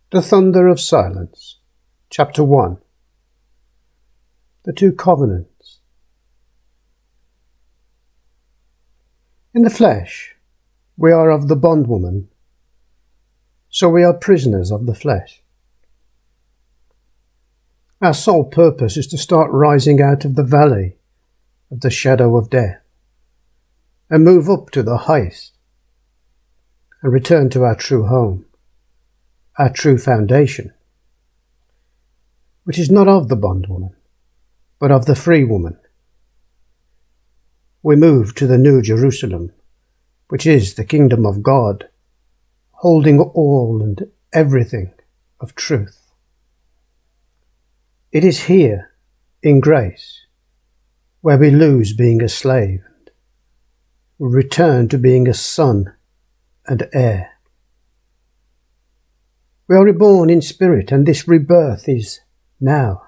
The Thunder of Silence, Chapter 1. The Two Covenants. In the flesh, we are of the bondwoman, so we are prisoners of the flesh. Our sole purpose is to start rising out of the valley of the shadow of death and move up to the highest and return to our true home, our true foundation, which is not of the bondwoman, but of the free woman. We move to the New Jerusalem, which is the kingdom of God, holding all and everything of truth. It is here, in grace, where we lose being a slave, and we return to being a son and heir. We are reborn in spirit, and this rebirth is now.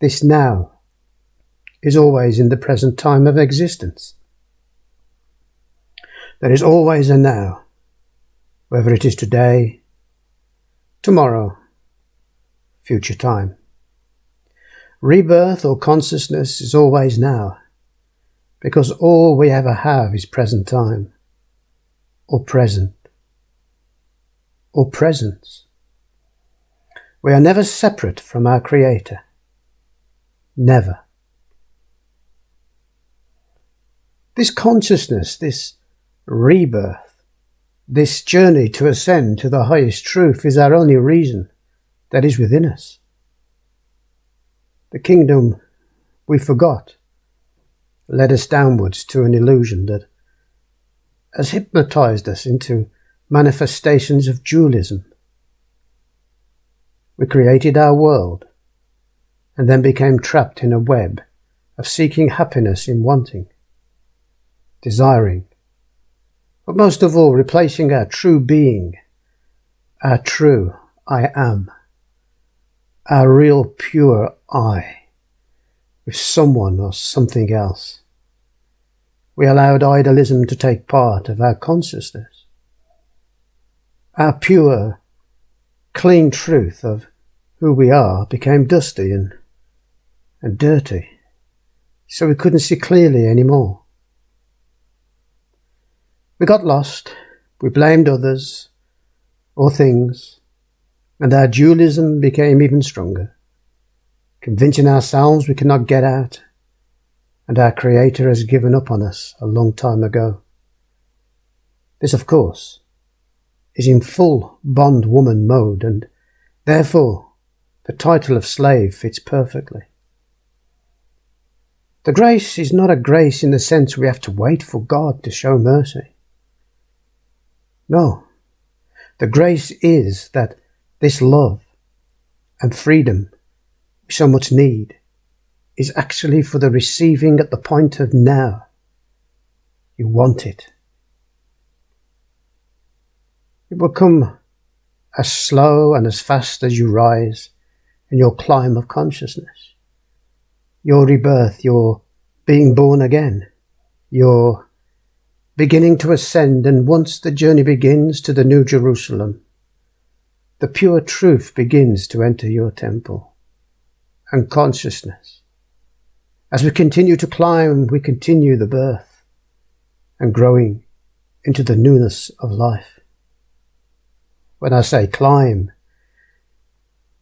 This now is always in the present time of existence. There is always a now, whether it is today, tomorrow, future time. Rebirth or consciousness is always now, because all we ever have is present time, or present, or presence. We are never separate from our Creator. Never. This consciousness, this rebirth, this journey to ascend to the highest truth is our only reason that is within us. The kingdom we forgot led us downwards to an illusion that has hypnotized us into manifestations of dualism. We created our world and then became trapped in a web of seeking happiness in wanting, desiring, but most of all replacing our true being, our true I am, our real pure I, with someone or something else. We allowed idealism to take part of our consciousness. Our pure, clean truth of who we are became dusty and dirty, so we couldn't see clearly anymore. We got lost, we blamed others or things, and our dualism became even stronger, convincing ourselves we cannot get out, and our Creator has given up on us a long time ago. This, of course, is in full bondwoman mode, and therefore the title of slave fits perfectly. The grace is not a grace in the sense we have to wait for God to show mercy. No, the grace is that this love and freedom we so much need is actually for the receiving at the point of now. You want it. It will come as slow and as fast as you rise in your climb of consciousness, your rebirth, your being born again, your beginning to ascend, and once the journey begins to the New Jerusalem, the pure truth begins to enter your temple and consciousness. As we continue to climb, we continue the birth and growing into the newness of life. When I say climb,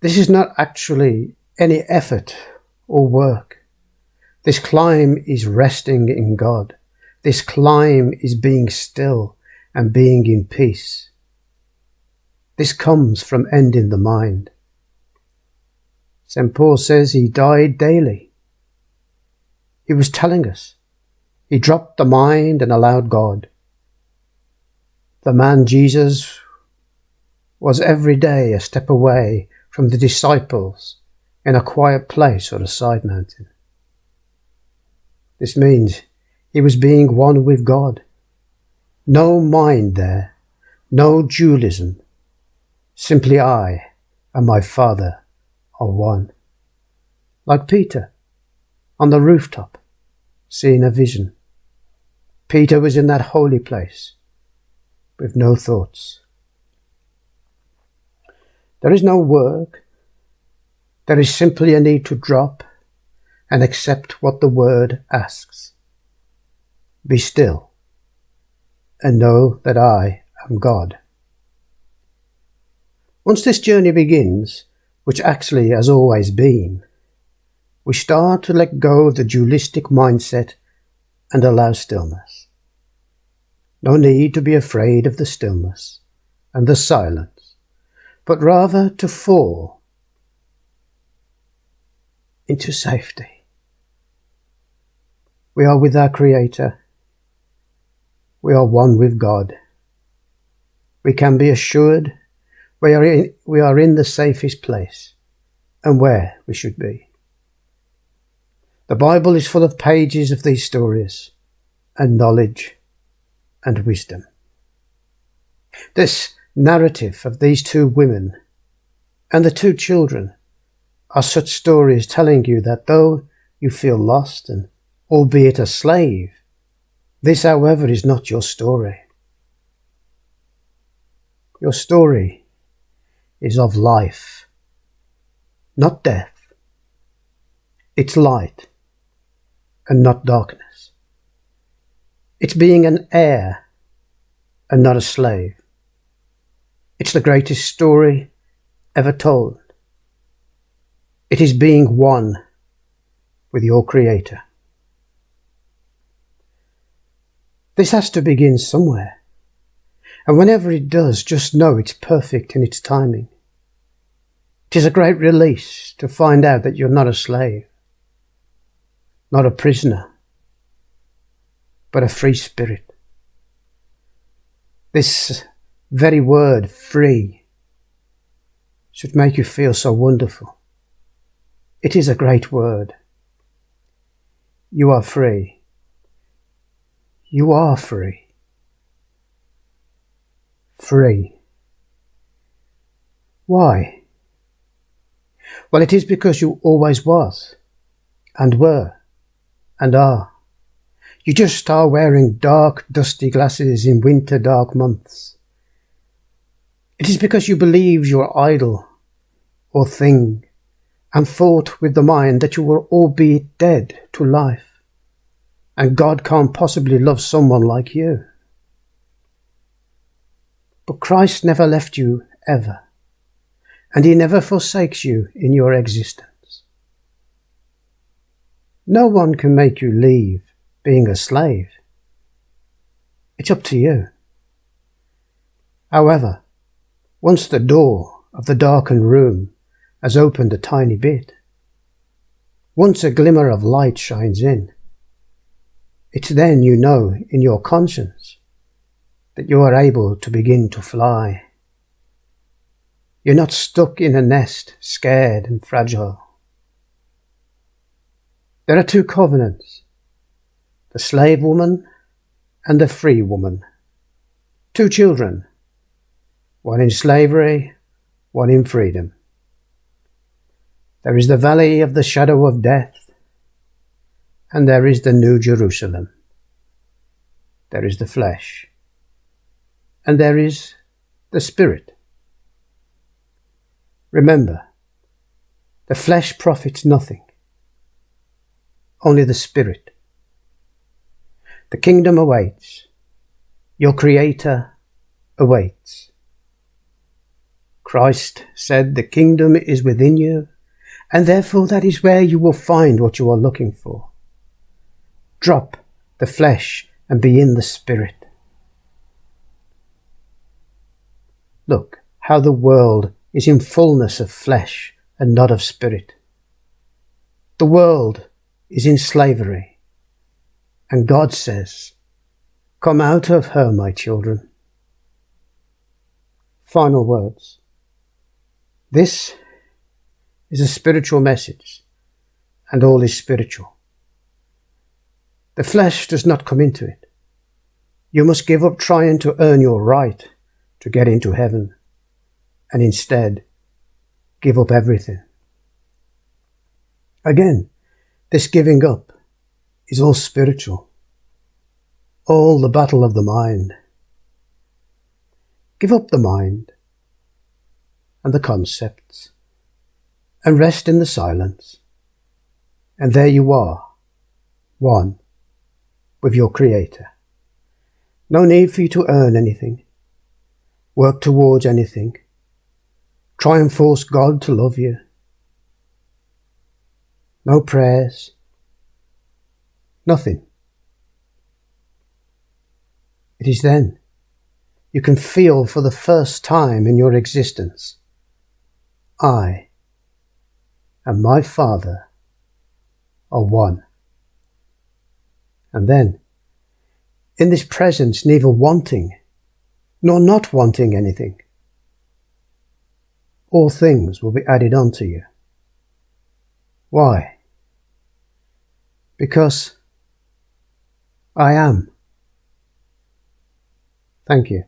this is not actually any effort or work. This climb is resting in God. This climb is being still and being in peace. This comes from ending the mind. St. Paul says he died daily. He was telling us. He dropped the mind and allowed God. The man Jesus was every day a step away from the disciples in a quiet place or a side mountain. This means he was being one with God. No mind there, no dualism. Simply I and my Father are one. Like Peter on the rooftop, seeing a vision. Peter was in that holy place with no thoughts. There is no work. There is simply a need to drop and accept what the word asks. Be still and know that I am God. Once this journey begins, which actually has always been, we start to let go of the dualistic mindset and allow stillness. No need to be afraid of the stillness and the silence, but rather to fall into safety. We are with our Creator. We are one with God. We can be assured we are in the safest place and where we should be. The Bible is full of pages of these stories and knowledge and wisdom. This narrative of these two women and the two children are such stories telling you that though you feel lost and albeit a slave, this, however, is not your story. Your story is of life, not death. It's light and not darkness. It's being an heir and not a slave. It's the greatest story ever told. It is being one with your Creator. This has to begin somewhere, and whenever it does, just know it's perfect in its timing. It is a great release to find out that you're not a slave, not a prisoner, but a free spirit. This very word, free, should make you feel so wonderful. It is a great word. You are free. You are free. Free. Why? Well, it is because you always was, and were, and are. You just are wearing dark, dusty glasses in winter dark months. It is because you believed you were idol or thing, and thought with the mind that you were albeit dead to life. And God can't possibly love someone like you. But Christ never left you ever, and He never forsakes you in your existence. No one can make you leave being a slave. It's up to you. However, once the door of the darkened room has opened a tiny bit, once a glimmer of light shines in, it's then you know in your conscience that you are able to begin to fly. You're not stuck in a nest, scared and fragile. There are two covenants, the slave woman and the free woman. Two children, one in slavery, one in freedom. There is the valley of the shadow of death, and there is the New Jerusalem. There is the flesh, and there is the spirit. Remember, the flesh profits nothing, only the spirit. The kingdom awaits. Your Creator awaits. Christ said the kingdom is within you, and therefore that is where you will find what you are looking for. Drop the flesh and be in the spirit. Look how the world is in fullness of flesh and not of spirit. The world is in slavery, and God says, "Come out of her, my children." Final words. This is a spiritual message, and all is spiritual. The flesh does not come into it. You must give up trying to earn your right to get into heaven, and instead give up everything. Again, this giving up is all spiritual, all the battle of the mind. Give up the mind and the concepts, and rest in the silence. And there you are, one with your Creator. No need for you to earn anything, work towards anything, try and force God to love you. No prayers, nothing. It is then you can feel for the first time in your existence, I and my Father are one. And then, in this presence, neither wanting nor not wanting anything, all things will be added unto you. Why? Because I am. Thank you.